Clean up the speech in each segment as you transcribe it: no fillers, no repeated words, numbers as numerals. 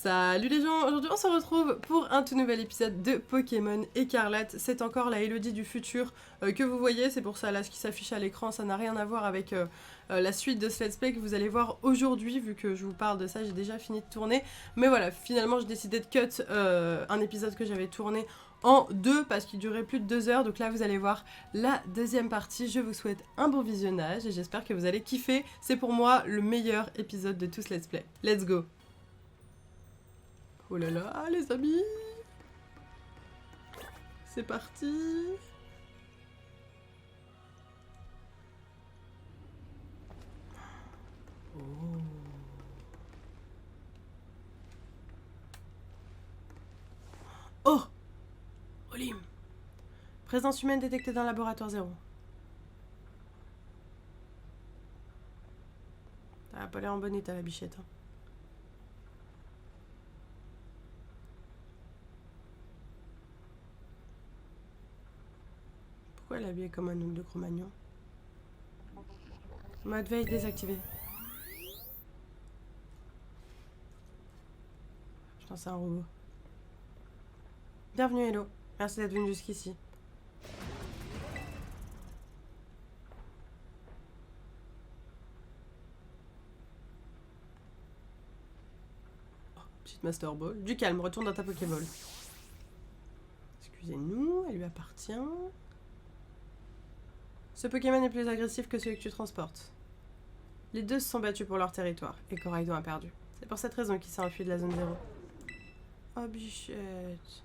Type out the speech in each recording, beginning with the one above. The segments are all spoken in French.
Salut les gens, aujourd'hui on se retrouve pour un tout nouvel épisode de Pokémon Écarlate. C'est encore la Elodie du futur que vous voyez, c'est pour ça là ce qui s'affiche à l'écran, ça n'a rien à voir avec la suite de ce let's play que vous allez voir aujourd'hui, vu que je vous parle de ça, j'ai déjà fini de tourner. Mais voilà, finalement j'ai décidé de cut un épisode que j'avais tourné en deux parce qu'il durait plus de 2 heures, donc là vous allez voir la deuxième partie. Je vous souhaite un bon visionnage et j'espère que vous allez kiffer, c'est pour moi le meilleur épisode de tout ce let's play. Let's go! Oh là là, les amis! C'est parti! Oh. Oh! Olim! Présence humaine détectée dans le laboratoire 0. Ça a pas l'air en bon état la bichette. Hein. Pourquoi elle est habillée comme un homme de Cro-Magnon? Mode veille désactivé. Je pense que c'est un robot. Bienvenue Hello, merci d'être venu jusqu'ici. Oh, petite Master Ball. Du calme, retourne dans ta Pokéball. Excusez-nous, elle lui appartient. Ce Pokémon est plus agressif que celui que tu transportes. Les deux se sont battus pour leur territoire, et Koraidon a perdu. C'est pour cette raison qu'il s'est enfui de la zone 0. Oh bichette.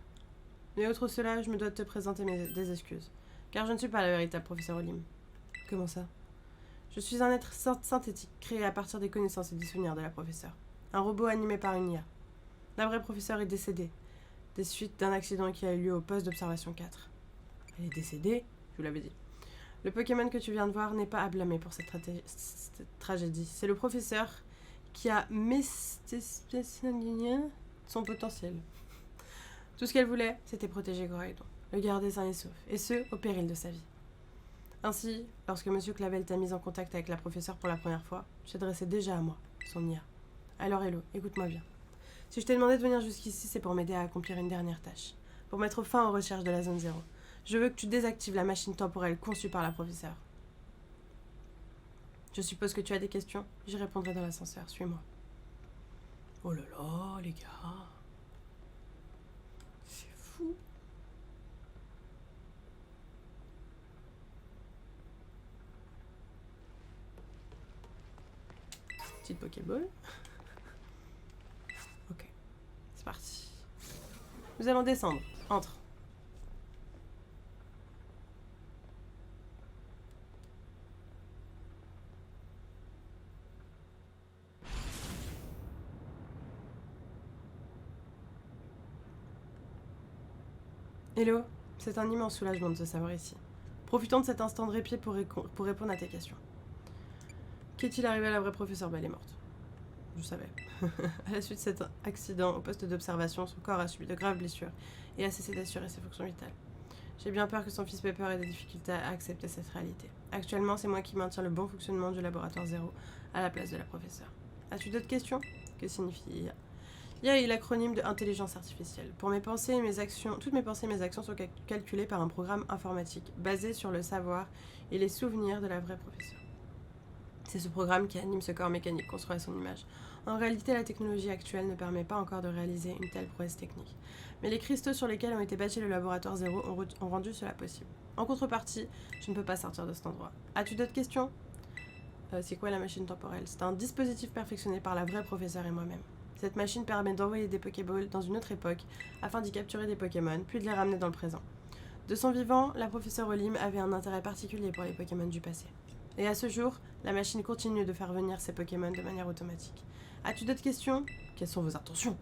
Mais outre cela, je me dois de te présenter des excuses. Car je ne suis pas la véritable professeur Olim. Comment ça? Je suis un être synthétique, créé à partir des connaissances et des souvenirs de la professeure. Un robot animé par une IA. La vraie professeure est décédée, des suites d'un accident qui a eu lieu au poste d'observation 4. Elle est décédée? Je vous l'avais dit. Le Pokémon que tu viens de voir n'est pas à blâmer pour cette tragédie. C'est le professeur qui a son potentiel. Tout ce qu'elle voulait, c'était protéger Koraidon, le garder sain et sauf, et ce, au péril de sa vie. Ainsi, lorsque Monsieur Clavel t'a mis en contact avec la professeure pour la première fois, tu t'adressais déjà à moi, son IA. Alors Hello, écoute-moi bien. Si je t'ai demandé de venir jusqu'ici, c'est pour m'aider à accomplir une dernière tâche, pour mettre fin aux recherches de la zone 0. Je veux que tu désactives la machine temporelle conçue par la professeure. Je suppose que tu as des questions? J'y répondrai dans l'ascenseur, suis-moi. Oh là là, les gars. C'est fou. Petite Pokéball. Ok, c'est parti. Nous allons descendre. Entre. Hello, c'est un immense soulagement de te savoir ici. Profitons de cet instant de répit pour répondre à tes questions. Qu'est-il arrivé à la vraie professeure? Elle est morte. Je savais. À la suite de cet accident au poste d'observation, son corps a subi de graves blessures et a cessé d'assurer ses fonctions vitales. J'ai bien peur que son fils Pepper ait des difficultés à accepter cette réalité. Actuellement, c'est moi qui maintiens le bon fonctionnement du laboratoire 0 à la place de la professeure. As-tu d'autres questions? Que signifie IA? IA est l'acronyme de intelligence artificielle. Pour mes pensées et mes actions, toutes mes pensées et mes actions sont calculées par un programme informatique basé sur le savoir et les souvenirs de la vraie professeure. C'est ce programme qui anime ce corps mécanique construit à son image. En réalité, la technologie actuelle ne permet pas encore de réaliser une telle prouesse technique. Mais les cristaux sur lesquels ont été bâtis le laboratoire 0 ont rendu cela possible. En contrepartie, je ne peux pas sortir de cet endroit. As-tu d'autres questions? C'est quoi la machine temporelle? C'est un dispositif perfectionné par la vraie professeure et moi-même. Cette machine permet d'envoyer des Pokéballs dans une autre époque afin d'y capturer des Pokémon, puis de les ramener dans le présent. De son vivant, la professeure Olim avait un intérêt particulier pour les Pokémon du passé. Et à ce jour, la machine continue de faire venir ces Pokémon de manière automatique. As-tu d'autres questions? Quelles sont vos intentions?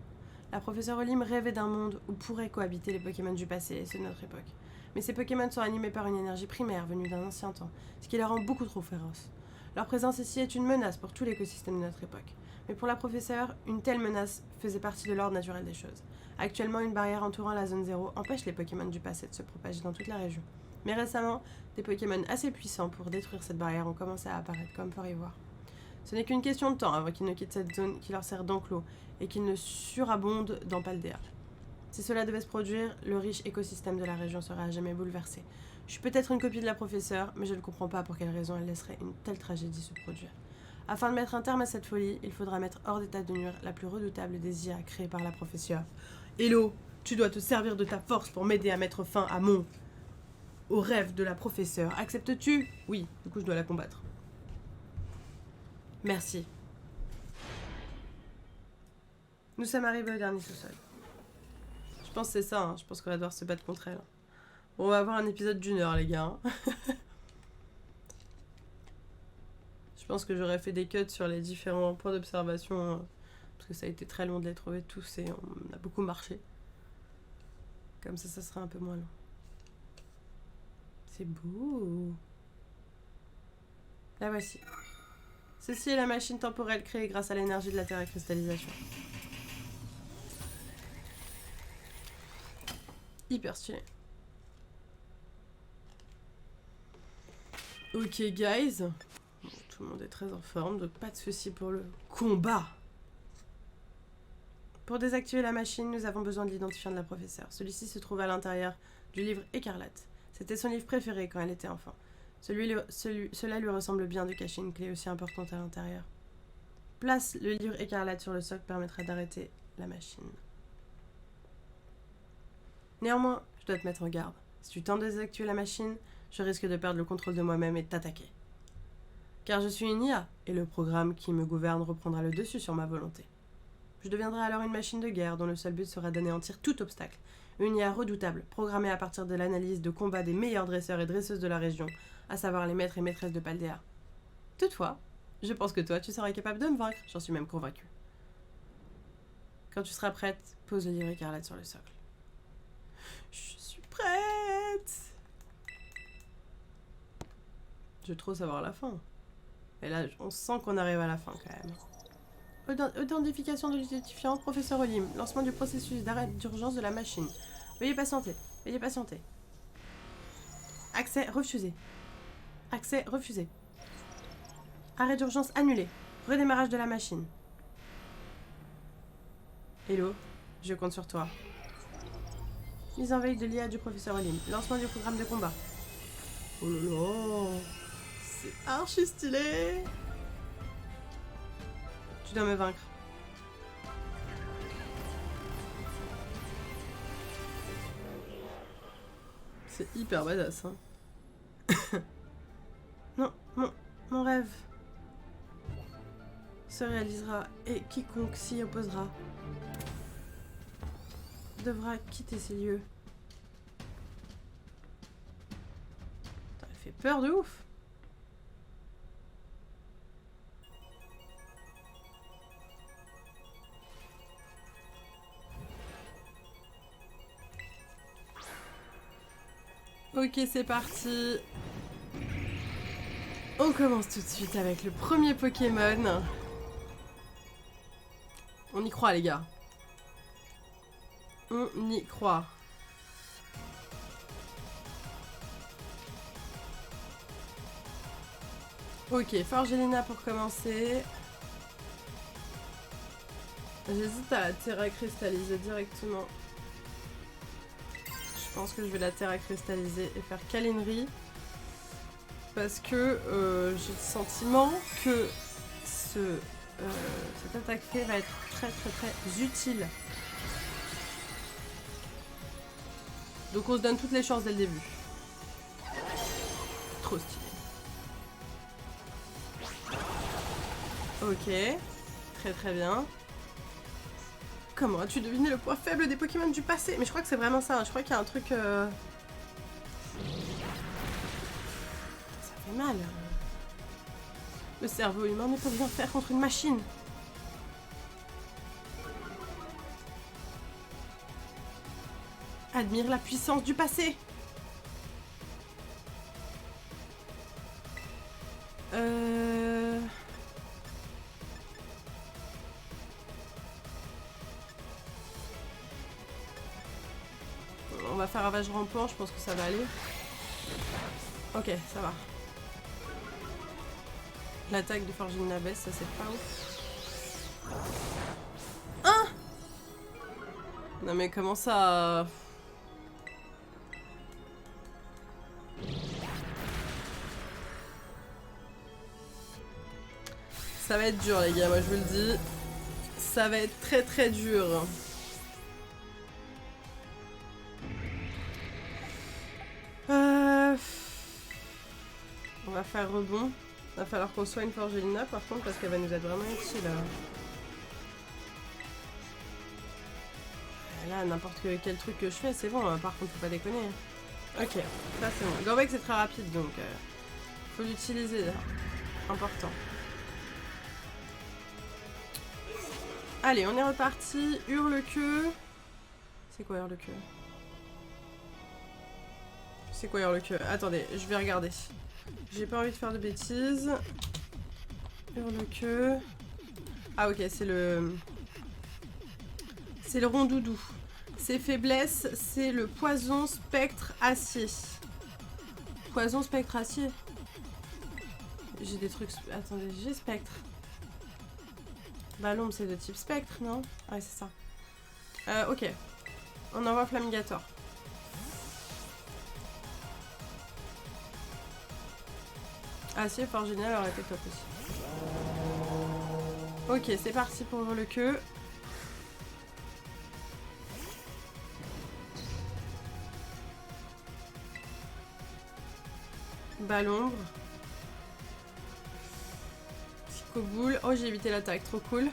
La professeure Olim rêvait d'un monde où pourraient cohabiter les Pokémon du passé et ceux de notre époque. Mais ces Pokémon sont animés par une énergie primaire venue d'un ancien temps, ce qui les rend beaucoup trop féroces. Leur présence ici est une menace pour tout l'écosystème de notre époque. Mais pour la professeure, une telle menace faisait partie de l'ordre naturel des choses. Actuellement, une barrière entourant la zone 0 empêche les Pokémon du passé de se propager dans toute la région. Mais récemment, des Pokémon assez puissants pour détruire cette barrière ont commencé à apparaître, comme pour y voir. Ce n'est qu'une question de temps avant qu'ils ne quittent cette zone qui leur sert d'enclos et qu'ils ne surabondent dans Paldea. Si cela devait se produire, le riche écosystème de la région serait à jamais bouleversé. Je suis peut-être une copie de la professeure, mais je ne comprends pas pour quelle raison elle laisserait une telle tragédie se produire. Afin de mettre un terme à cette folie, il faudra mettre hors d'état de nuire la plus redoutable des IA créées par la professeure. Hello, tu dois te servir de ta force pour m'aider à mettre fin au rêve de la professeure. Acceptes-tu? Oui, du coup je dois la combattre. Merci. Nous sommes arrivés au dernier sous-sol. Je pense que c'est ça, hein. Je pense qu'on va devoir se battre contre elle. Bon, on va avoir un épisode d'1 heure, les gars. Je pense que j'aurais fait des cuts sur les différents points d'observation, parce que ça a été très long de les trouver tous et on a beaucoup marché. Comme ça sera un peu moins long. C'est beau. La voici. Ceci est la machine temporelle créée grâce à l'énergie de la terra-cristallisation. Hyper stylé. Ok, guys. Tout le monde est très en forme, donc pas de soucis pour le combat. Pour désactiver la machine, nous avons besoin de l'identifiant de la professeure. Celui-ci se trouve à l'intérieur du livre Écarlate. C'était son livre préféré quand elle était enfant. Cela lui ressemble bien de cacher une clé aussi importante à l'intérieur. Place le livre Écarlate sur le socle permettra d'arrêter la machine. Néanmoins, je dois te mettre en garde. Si tu tentes de désactiver la machine, je risque de perdre le contrôle de moi-même et de t'attaquer. Car je suis une IA, et le programme qui me gouverne reprendra le dessus sur ma volonté. Je deviendrai alors une machine de guerre dont le seul but sera d'anéantir tout obstacle. Une IA redoutable, programmée à partir de l'analyse de combat des meilleurs dresseurs et dresseuses de la région, à savoir les maîtres et maîtresses de Paldea. Toutefois, je pense que toi, tu seras capable de me vaincre, j'en suis même convaincue. Quand tu seras prête, pose le livre Écarlate sur le socle. Je suis prête! Je veux trop savoir la fin. Et là, on sent qu'on arrive à la fin quand même. Authentification de l'identifiant, professeur Olim. Lancement du processus d'arrêt d'urgence de la machine. Veuillez patienter. Veuillez patienter. Accès refusé. Accès refusé. Arrêt d'urgence annulé. Redémarrage de la machine. Hello, je compte sur toi. Mise en veille de l'IA du professeur Olim. Lancement du programme de combat. Oh là là, c'est archi stylé. Tu dois me vaincre. C'est hyper badass, hein. Non, mon rêve se réalisera et quiconque s'y opposera devra quitter ces lieux. Ça fait peur de ouf. Ok, c'est parti. On commence tout de suite avec le premier Pokémon. On y croit, les gars. On y croit. Ok, Forgelina pour commencer. J'hésite à la terra cristalliser directement. Je pense que je vais la terra cristalliser et faire câlinerie. Parce que j'ai le sentiment que cette attaque fait va être très utile. Donc on se donne toutes les chances dès le début. Trop stylé. Ok, très bien. Comment as-tu deviné le poids faible des Pokémon du passé? Mais je crois que c'est vraiment ça, je crois qu'il y a un truc... Ça fait mal. Le cerveau humain ne peut rien faire contre une machine. Admire la puissance du passé. On va faire ravage rampant, je pense que ça va aller. Ok, ça va. L'attaque de Forgilina baisse, ça c'est pas ouf. Hein? Non mais comment ça... Ça va être dur les gars, moi je vous le dis. Ça va être très très dur. On va faire rebond. Va falloir qu'on soit une Forgelina par contre parce qu'elle va nous être vraiment utile. Là, n'importe quel truc que je fais, c'est bon. Par contre, faut pas déconner. Ok, ça c'est bon. Gorbeck c'est très rapide donc faut l'utiliser là. Important. Allez, on est reparti. Hurle-queue. C'est quoi Hurle-queue? C'est quoi Hurle-queue? Attendez, je vais regarder. J'ai pas envie de faire de bêtises. Hurle-queue. Ah ok, c'est le... C'est le rondoudou. Ses faiblesses, c'est le poison, spectre, acier. Poison, spectre, acier. J'ai des trucs... Attendez, j'ai spectre. Bah l'ombre c'est de type spectre, non? Ouais, c'est ça. Ok. On envoie Flamigator. Acier, Forgina, aurait été top aussi. Ok, c'est parti pour le queue. Balombre. Psychoboule. Oh, j'ai évité l'attaque, trop cool.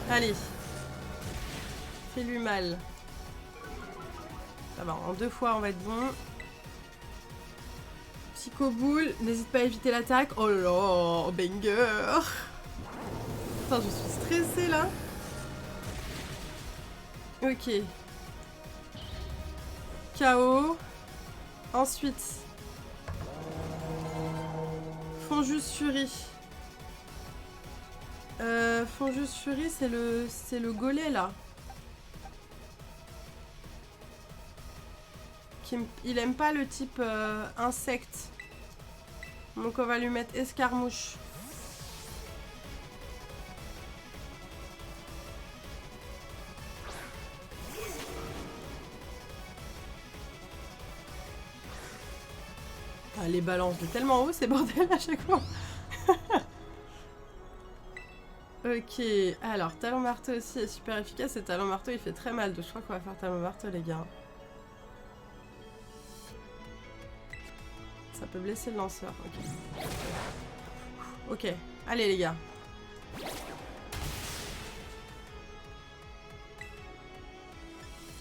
Allez. Fais-lui mal. Ça va, en 2 fois on va être bon. Psychoboule, n'hésite pas à éviter l'attaque. Oh là là, banger. Putain, je suis stressée là. Ok. KO. Ensuite. Fonjus Fury. Fonjus Fury, c'est le golet là. Il aime pas le type insecte. Donc on va lui mettre escarmouche. Ah, les balances de tellement haut, c'est bordel à chaque fois. Ok, alors talon marteau aussi est super efficace et talon marteau il fait très mal. Donc je crois qu'on va faire talon marteau les gars. Ça peut blesser le lanceur. Ok. Ok, allez les gars.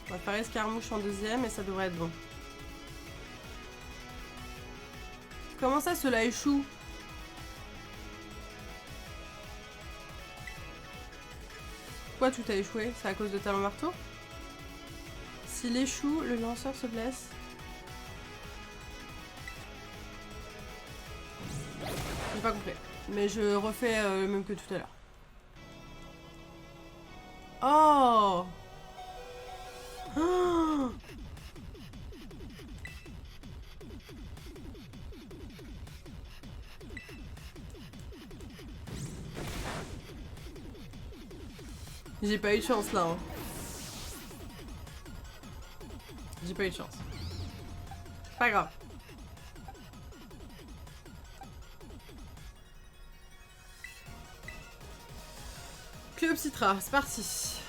On va faire escarmouche en 2e et ça devrait être bon. Comment ça cela échoue? Pourquoi tout a échoué? C'est à cause de talon marteau? S'il échoue, le lanceur se blesse. J'ai pas compris. Mais je refais le même que tout à l'heure. Oh, oh. J'ai pas eu de chance là. Hein. J'ai pas eu de chance. Pas grave. Cléopsitra, c'est parti.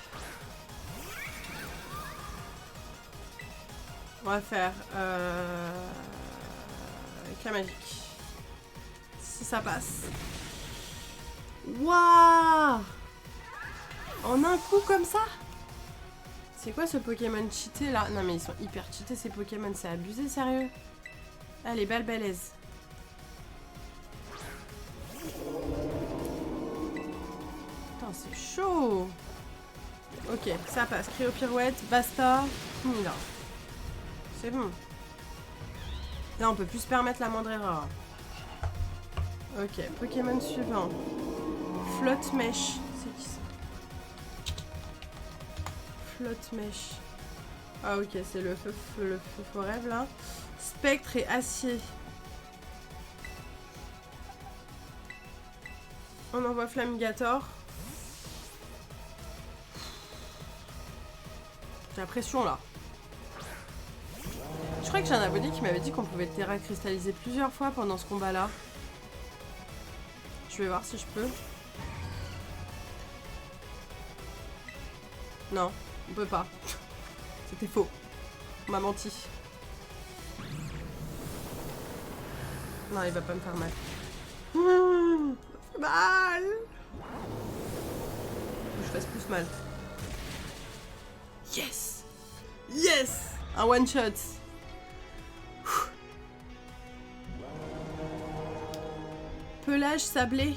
On va faire éclat magique. Si ça passe. Waouh! En un coup comme ça? C'est quoi ce Pokémon cheaté là? Non mais ils sont hyper cheatés ces Pokémon, c'est abusé sérieux. Allez, balle balèze. Putain c'est chaud. Ok, ça passe. Cryo pirouette, basta. Fini là. C'est bon. Là on peut plus se permettre la moindre erreur. Ok, Pokémon suivant. Flotte mèche. C'est qui ça? Flotte mèche. Ah ok, c'est le feu rêve là. Spectre et acier. On envoie Flamigator. J'ai la pression là. Je crois que j'ai un abonné qui m'avait dit qu'on pouvait Terra cristalliser plusieurs fois pendant ce combat là. Je vais voir si je peux. Non, on peut pas. C'était faux. On m'a menti. Non, il va pas me faire mal. Ça fait mal. Faut que je fasse plus mal. Yes. Yes. Un one shot. Pelage sablé.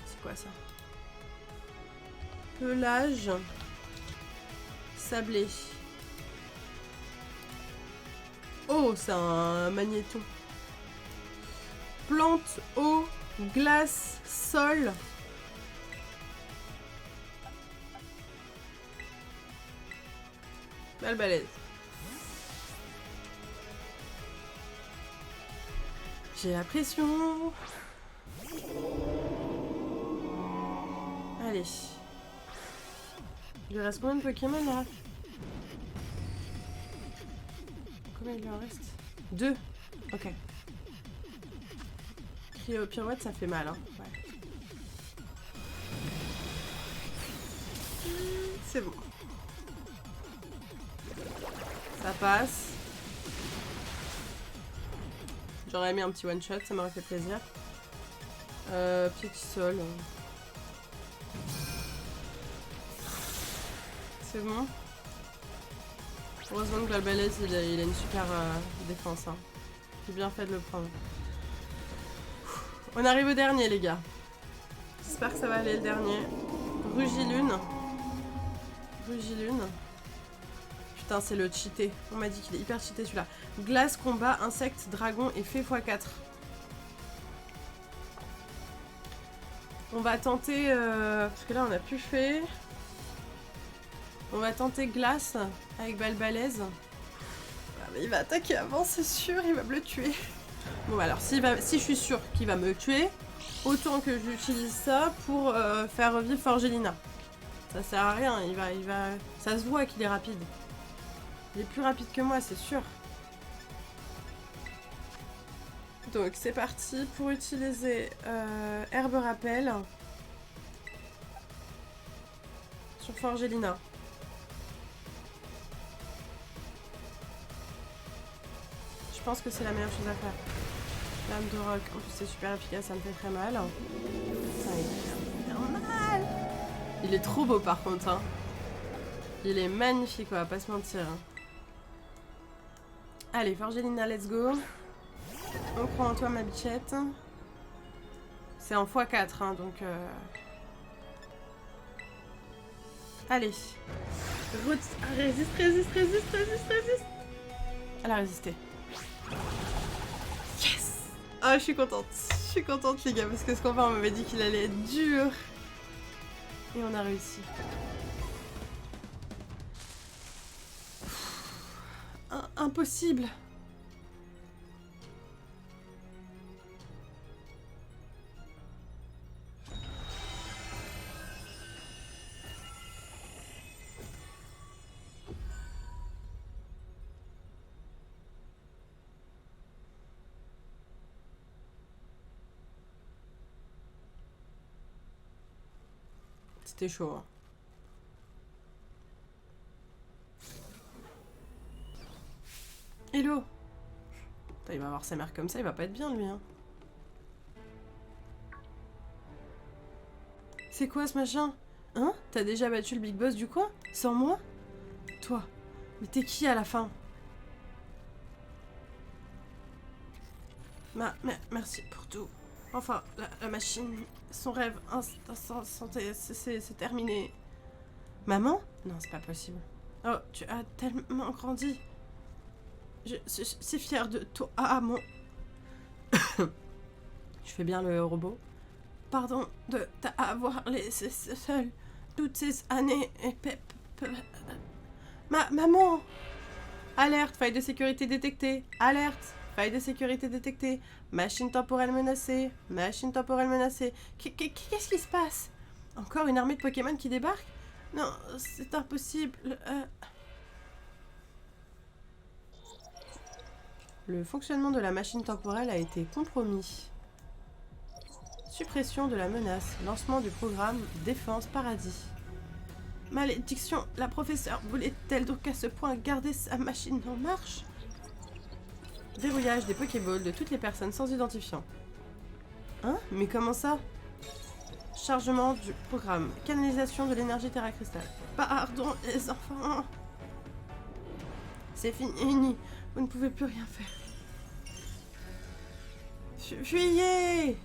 C'est quoi ça? Pelage sablé. Oh, c'est un magnéton. Plante, eau, glace, sol. Balbalaise. J'ai la pression. Allez. Il lui reste combien de Pokémon là? Combien il lui en reste? 2. Ok. Pirouette, ça fait mal, hein. Ouais. C'est bon. Ça passe. J'aurais mis un petit one shot, ça m'aurait fait plaisir. Petit sol. C'est bon. Heureusement que Balbalaise, il a une super défense. Hein. J'ai bien fait de le prendre. On arrive au dernier, les gars. J'espère que ça va aller le dernier. Rugilune. Rugilune. Putain, c'est le cheaté. On m'a dit qu'il est hyper cheaté celui-là. Glace, combat, insecte, dragon et fée x4. On va tenter... parce que là, on a plus fait. On va tenter glace avec Balbalaise. Ah, mais il va attaquer avant, c'est sûr. Il va me le tuer. Bon, alors, si je suis sûre qu'il va me tuer, autant que j'utilise ça pour faire revivre Forgelina. Ça sert à rien. Il va... Ça se voit qu'il est rapide. Il est plus rapide que moi, c'est sûr. Donc, c'est parti pour utiliser Herbe Rappel sur Forgelina. Je pense que c'est la meilleure chose à faire. Lame de roc, en plus c'est super efficace, ça me fait très mal. Putain, il va faire mal. Il est trop beau par contre. Hein. Il est magnifique, on va pas se mentir. Hein. Allez, Forgelina, let's go. On croit en toi, ma bichette. C'est en x4, hein, donc... Allez. Résiste. Elle a résisté. Yes! Ah, je suis contente. Je suis contente, les gars, parce que ce combat, on m'avait dit qu'il allait être dur. Et on a réussi. Impossible. C'était chaud. Hein. Hello. Putain, il va avoir sa mère comme ça, il va pas être bien lui. Hein. C'est quoi ce machin? Hein? T'as déjà battu le big boss du coin? Sans moi? Toi. Mais t'es qui à la fin? Merci pour tout. Enfin, la machine, son rêve, c'est terminé. Maman? Non, c'est pas possible. Oh, tu as tellement grandi. Je suis fière de toi. Ah, mon... Je fais bien le robot. Pardon de t'avoir laissé seule toutes ces années. Maman! Alerte, faille de sécurité détectée. Alerte, Faille de sécurité détectée. Machine temporelle menacée. Machine temporelle menacée. Qu'est-ce qui se passe? Encore une armée de Pokémon qui débarque? Non, c'est impossible. Le fonctionnement de la machine temporelle a été compromis. Suppression de la menace. Lancement du programme Défense Paradis. Malédiction, la professeure voulait-elle donc à ce point garder sa machine en marche? Verrouillage des Pokéballs de toutes les personnes sans identifiant. Hein? Mais comment ça? Chargement du programme. Canalisation de l'énergie Terra Cristal. Pardon, les enfants. C'est fini. Vous ne pouvez plus rien faire. Fuyez!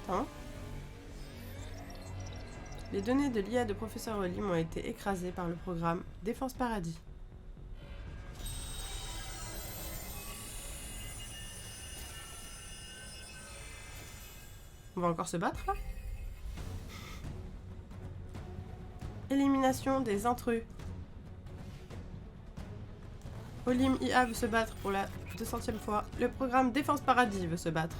Hein? Les données de l'IA de Professeur Olim ont été écrasées par le programme Défense Paradis. On va encore se battre là? Élimination des intrus. Olim IA veut se battre pour la 200e fois. Le programme Défense Paradis veut se battre.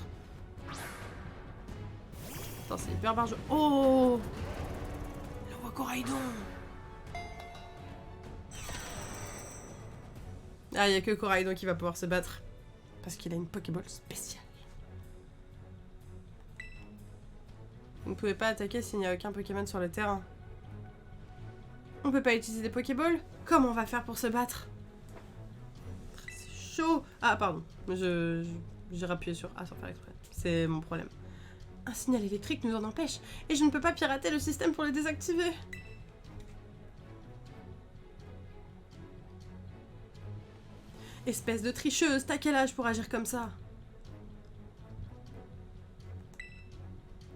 Attends, c'est hyper barge. Oh! Le roi Coraidon! Ah, il n'y a que Coraidon qui va pouvoir se battre. Parce qu'il a une Pokéball spéciale. Vous ne pouvez pas attaquer s'il n'y a aucun Pokémon sur le terrain. On peut pas utiliser des Pokéballs? Comment on va faire pour se battre? C'est chaud. Ah, pardon. J'ai rappuyé sur A sans faire exprès. C'est mon problème. Un signal électrique nous en empêche. Et je ne peux pas pirater le système pour le désactiver. Espèce de tricheuse, t'as quel âge pour agir comme ça?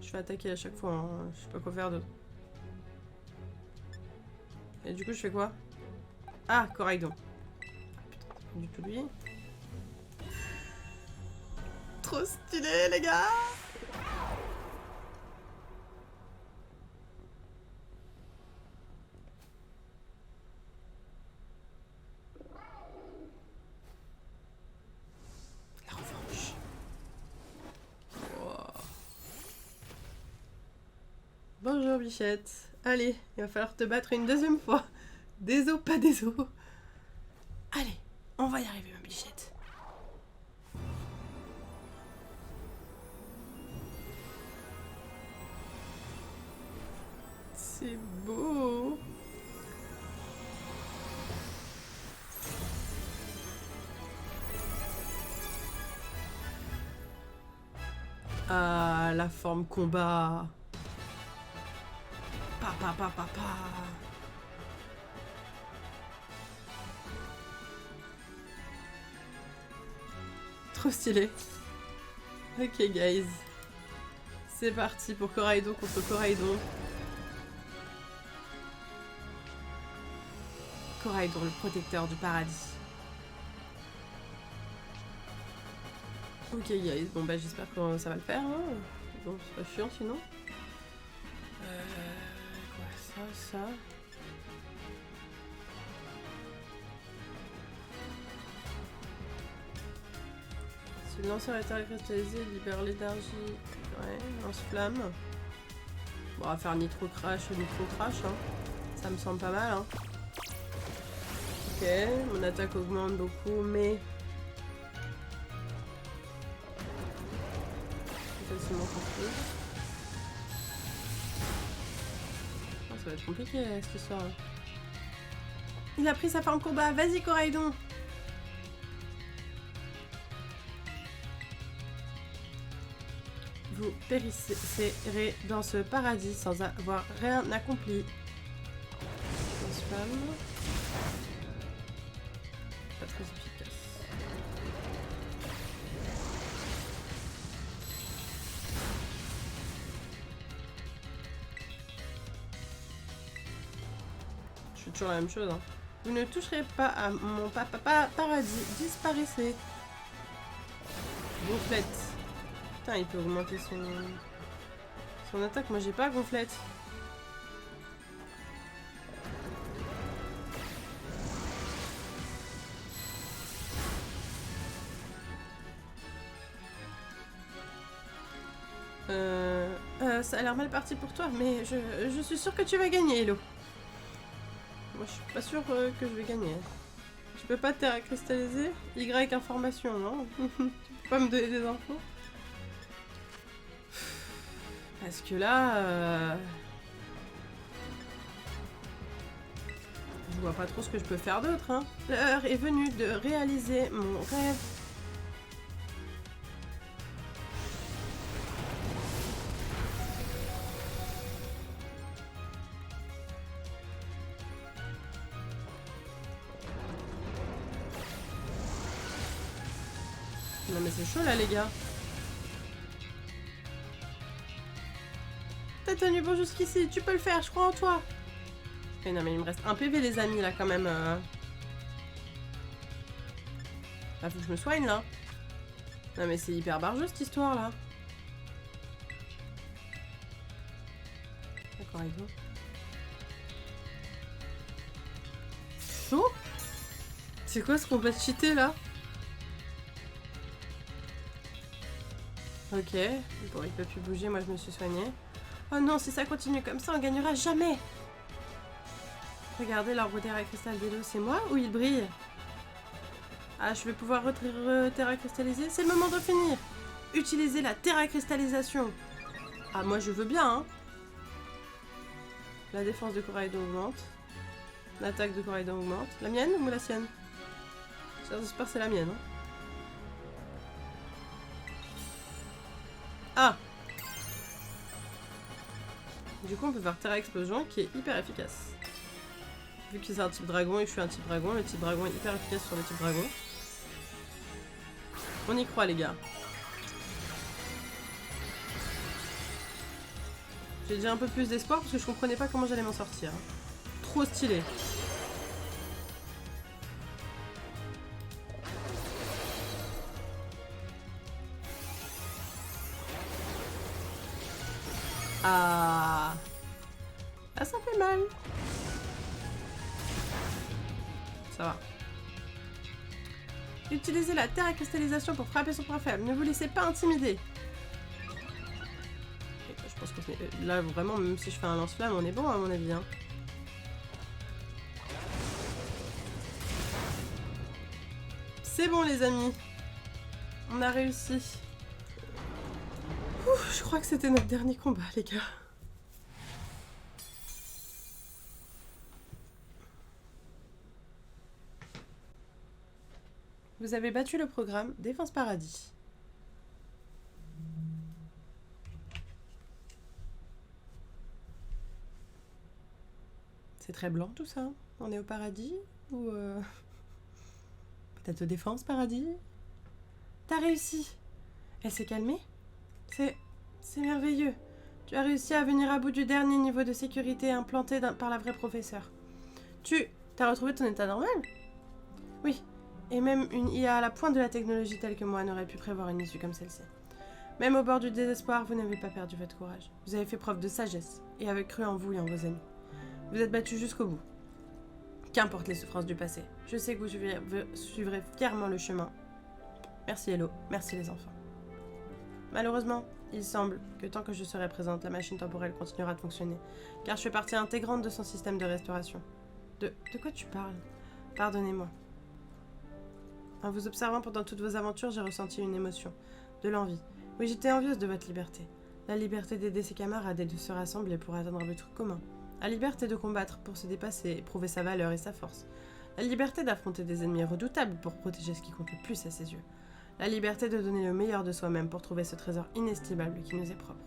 Je vais attaquer à chaque fois, hein. Je sais pas quoi faire d'autre. Et du coup, je fais quoi? Ah, Coraidon. Putain, c'est pas du tout lui. Trop stylé, les gars! La revanche. Wow. Bonjour, Bichette. Allez, il va falloir te battre une deuxième fois. Des os, pas des os. Allez, on va y arriver, ma Bichette. C'est beau. Ah, la forme combat. Papa. Trop stylé. Ok, guys. C'est parti pour Coraidon contre Coraidon. Coraidon, le protecteur du paradis. Ok, guys. Bon, bah, j'espère que ça va le faire. Hein. Bon, c'est pas chiant sinon. Quoi, ça. Si le lanceur est cristallisé, il libère l'énergie. Ouais, lance-flamme. Bon, on va faire nitro crash, hein. Ça me semble pas mal, hein. Ok, mon attaque augmente beaucoup, mais... c'est facilement compris. Oh, ça va être compliqué, cette histoire. Il a pris sa forme combat. Vas-y, Coraidon. Vous périsserez dans ce paradis sans avoir rien accompli. Lance-flamme. Pas très efficace. Je fais toujours la même chose, hein. Vous ne toucherez pas à mon paradis. Disparaissez. Gonflette. Putain, il peut augmenter son attaque. Moi, j'ai pas gonflette. Ça a l'air mal parti pour toi, mais je suis sûre que tu vas gagner, Hello. Moi, je suis pas sûre que je vais gagner. Je peux pas terra cristalliser Y information, non? Tu peux pas me donner des infos? Parce que là... Je vois pas trop ce que je peux faire d'autre, hein. L'heure est venue de réaliser mon rêve. Non mais c'est chaud là les gars. T'as tenu bon jusqu'ici, tu peux le faire, je crois en toi. Mais non mais il me reste un PV les amis là quand même. Bah faut que je me soigne là. Non mais c'est hyper barjeux cette histoire là. D'accord avec vous. Chaud. C'est quoi ce qu'on va cheater là? Ok, bon il peut plus bouger, moi je me suis soignée. Oh non, si ça continue comme ça, on gagnera jamais. Regardez l'arbre terra cristal d'Elo, c'est moi ou il brille? Ah, je vais pouvoir terra cristalliser. C'est le moment de finir. Utilisez la terra cristallisation. Ah, moi je veux bien, hein. La défense de Coraidon augmente. L'attaque de Coraidon augmente. La mienne ou la sienne? J'espère que c'est la mienne, hein. Ah! Du coup, on peut faire Terra Explosion qui est hyper efficace. Vu que c'est un type dragon et que je suis un type dragon, le type dragon est hyper efficace sur le type dragon. On y croit, les gars. J'ai déjà un peu plus d'espoir parce que je comprenais pas comment j'allais m'en sortir. Trop stylé. Ah. Ah, ça fait mal. Ça va. Utilisez la terre à cristallisation pour frapper son point faible. Ne vous laissez pas intimider. Je pense que là, vraiment, même si je fais un lance-flamme, on est bon à mon avis. Hein. C'est bon, les amis. On a réussi. Ouh, je crois que c'était notre dernier combat, les gars. Vous avez battu le programme Défense Paradis. C'est très blanc tout ça. On est au paradis ou peut-être Défense Paradis. T'as réussi. Elle s'est calmée. C'est merveilleux. Tu as réussi à venir à bout du dernier niveau de sécurité implanté par la vraie professeure. T'as retrouvé ton état normal? Oui. Et même une IA à la pointe de la technologie telle que moi n'aurait pu prévoir une issue comme celle-ci. Même au bord du désespoir, vous n'avez pas perdu votre courage. Vous avez fait preuve de sagesse et avez cru en vous et en vos amis. Vous êtes battus jusqu'au bout. Qu'importe les souffrances du passé, je sais que vous suivrez fièrement le chemin. Merci Hello, merci les enfants. Malheureusement, il semble que tant que je serai présente, la machine temporelle continuera de fonctionner, car je fais partie intégrante de son système de restauration. De quoi tu parles? Pardonnez-moi. En vous observant pendant toutes vos aventures, j'ai ressenti une émotion, de l'envie. Oui, j'étais envieuse de votre liberté. La liberté d'aider ses camarades et de se rassembler pour atteindre un but commun. La liberté de combattre pour se dépasser et prouver sa valeur et sa force. La liberté d'affronter des ennemis redoutables pour protéger ce qui compte le plus à ses yeux. La liberté de donner le meilleur de soi-même pour trouver ce trésor inestimable qui nous est propre.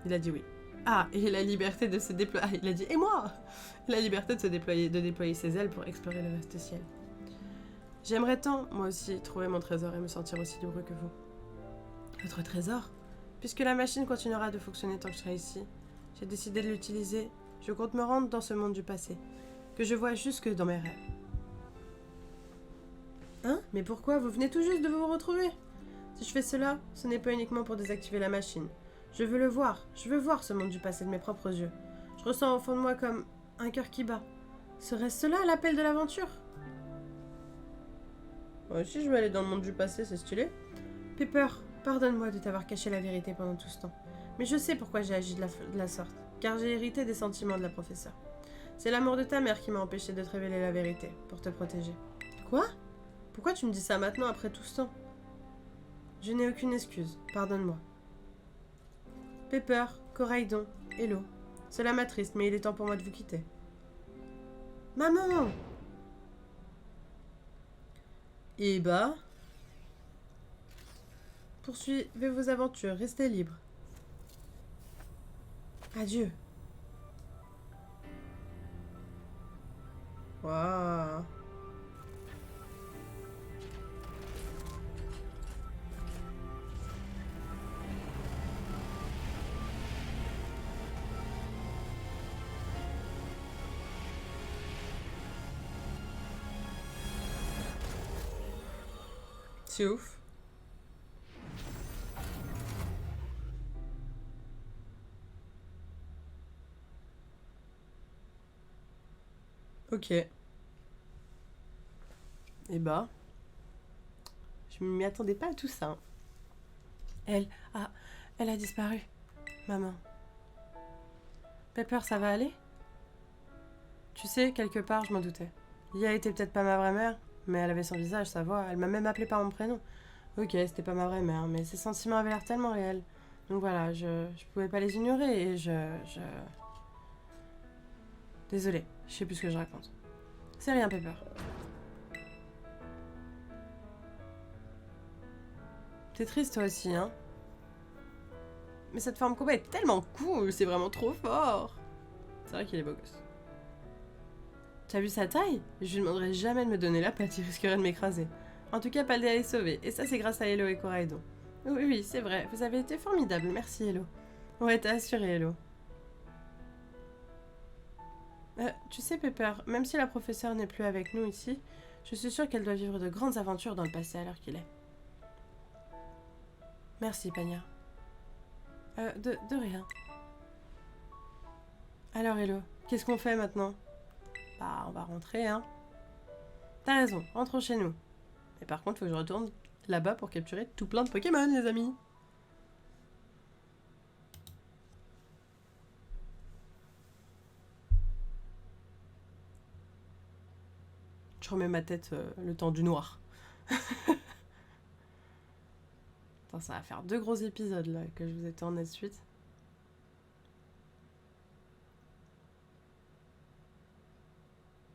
Il a dit oui. Ah, et la liberté de se déployer... Ah, il a dit « Et moi !» La liberté de se déployer, de déployer ses ailes pour explorer le vaste ciel. J'aimerais tant, moi aussi, trouver mon trésor et me sentir aussi libre que vous. Votre trésor? Puisque la machine continuera de fonctionner tant que je serai ici, j'ai décidé de l'utiliser. Je compte me rendre dans ce monde du passé, que je vois jusque dans mes rêves. Hein? Mais pourquoi? Vous venez tout juste de vous retrouver. Si je fais cela, ce n'est pas uniquement pour désactiver la machine. Je veux le voir. Je veux voir ce monde du passé de mes propres yeux. Je ressens au fond de moi comme un cœur qui bat. Serait-ce cela l'appel de l'aventure? Moi aussi, je veux aller dans le monde du passé, c'est stylé. Pepper, Pardonne-moi de t'avoir caché la vérité pendant tout ce temps. Mais je sais pourquoi j'ai agi de la sorte, car j'ai hérité des sentiments de la professeure. C'est la mort de ta mère qui m'a empêché de te révéler la vérité, pour te protéger. Quoi? Pourquoi tu me dis ça maintenant après tout ce temps? Je n'ai aucune excuse, pardonne-moi. Pepper, Coraydon, Hello. Cela m'attriste, mais il est temps pour moi de vous quitter. Maman! Et bah... Poursuivez vos aventures, restez libres. Adieu. Waouh. C'est ouf. Ok. Et bah... Je m'y attendais pas à tout ça. Elle a disparu. Maman. Pepper, ça va aller? Tu sais, quelque part, je m'en doutais. Lia était peut-être pas ma vraie mère, mais elle avait son visage, sa voix. Elle m'a même appelé par mon prénom. Ok, c'était pas ma vraie mère, mais ses sentiments avaient l'air tellement réels. Donc voilà, je pouvais pas les ignorer et Désolée, je sais plus ce que je raconte. C'est rien, Pepper. T'es triste toi aussi, hein? Mais cette forme combat est tellement cool, c'est vraiment trop fort. C'est vrai qu'il est beau gosse. T'as vu sa taille? Je lui demanderai jamais de me donner la patte, il risquerait de m'écraser. En tout cas, Paldea est sauvé, et ça c'est grâce à Hello et Coraydon. Oui, c'est vrai, vous avez été formidable, merci Hello. Ouais, t'as assuré Hello. Tu sais Pepper, même si la professeure n'est plus avec nous ici, je suis sûre qu'elle doit vivre de grandes aventures dans le passé à l'heure qu'il est. Merci Pania. De rien. Alors Hello, qu'est-ce qu'on fait maintenant? Bah, on va rentrer, hein. T'as raison, rentrons chez nous. Mais par contre, faut que je retourne là-bas pour capturer tout plein de Pokémon, les amis. Je remets ma tête le temps du noir. Attends, ça va faire 2 gros épisodes, là, que je vous ai tourné de suite.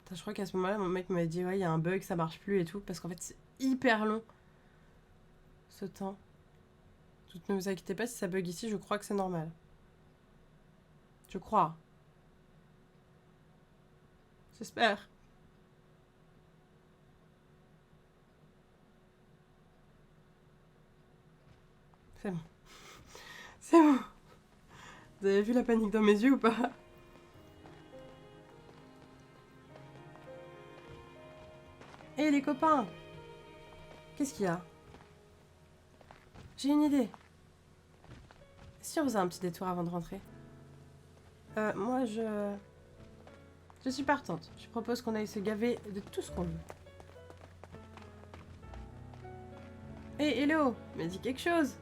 Putain, je crois qu'à ce moment-là, mon mec m'avait dit, ouais, il y a un bug, ça marche plus et tout, parce qu'en fait, c'est hyper long, ce temps. Ne vous inquiétez pas, si ça bug ici, je crois que c'est normal. Je crois. J'espère. C'est bon. C'est bon. Vous avez vu la panique dans mes yeux ou pas? Hé les copains! Qu'est-ce qu'il y a? J'ai une idée. Si on faisait un petit détour avant de rentrer? Moi je suis partante. Je propose qu'on aille se gaver de tout ce qu'on veut. Hé Hello! Mais dis quelque chose!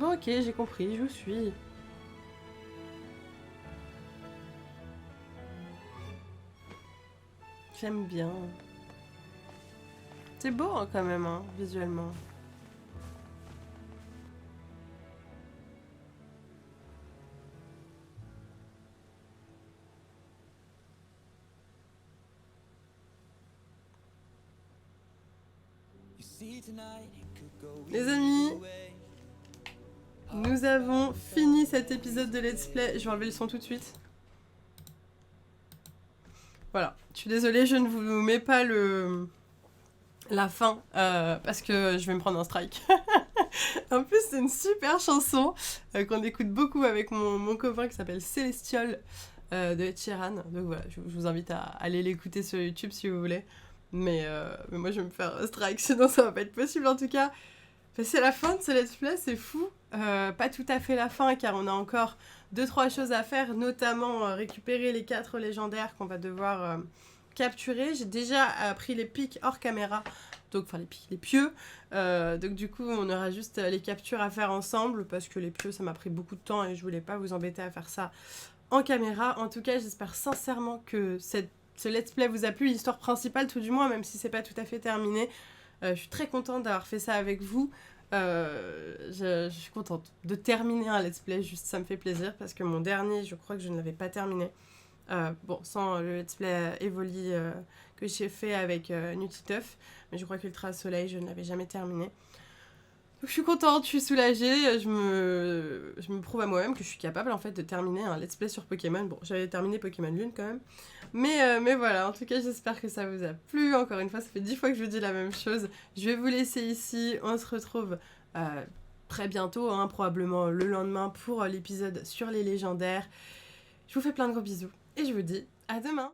Bon ok, j'ai compris, je vous suis. J'aime bien. C'est beau hein, quand même, hein, visuellement. Les amis, nous avons fini cet épisode de Let's Play. Je vais enlever le son tout de suite. Voilà, je suis désolée, je ne vous mets pas la fin parce que je vais me prendre un strike. En plus, c'est une super chanson qu'on écoute beaucoup avec mon copain qui s'appelle Celestial de Ed Sheeran. Donc voilà, je vous invite à aller l'écouter sur YouTube si vous voulez. Mais moi, je vais me faire un strike, sinon ça va pas être possible en tout cas. C'est la fin de ce let's play, c'est fou. Pas tout à fait la fin car on a encore 2-3 choses à faire, notamment récupérer les 4 légendaires qu'on va devoir capturer. J'ai déjà pris les pics hors caméra, donc enfin les pieux. Donc du coup, on aura juste les captures à faire ensemble parce que les pieux, ça m'a pris beaucoup de temps et je voulais pas vous embêter à faire ça en caméra. En tout cas, j'espère sincèrement que ce let's play vous a plu, l'histoire principale tout du moins, même si c'est pas tout à fait terminé. Je suis très contente d'avoir fait ça avec vous. Je suis contente de terminer un let's play, juste ça me fait plaisir parce que mon dernier, je crois que je ne l'avais pas terminé. Bon, sans le let's play Evoli que j'ai fait avec Nutiteuf, mais je crois qu'Ultra Soleil, je ne l'avais jamais terminé. Donc, je suis contente, je suis soulagée, je me prouve à moi-même que je suis capable en fait de terminer un let's play sur Pokémon. Bon, j'avais terminé Pokémon Lune quand même, mais voilà, en tout cas j'espère que ça vous a plu. Encore une fois, ça fait 10 fois que je vous dis la même chose. Je vais vous laisser ici, on se retrouve très bientôt, hein, probablement le lendemain pour l'épisode sur les légendaires. Je vous fais plein de gros bisous et je vous dis à demain.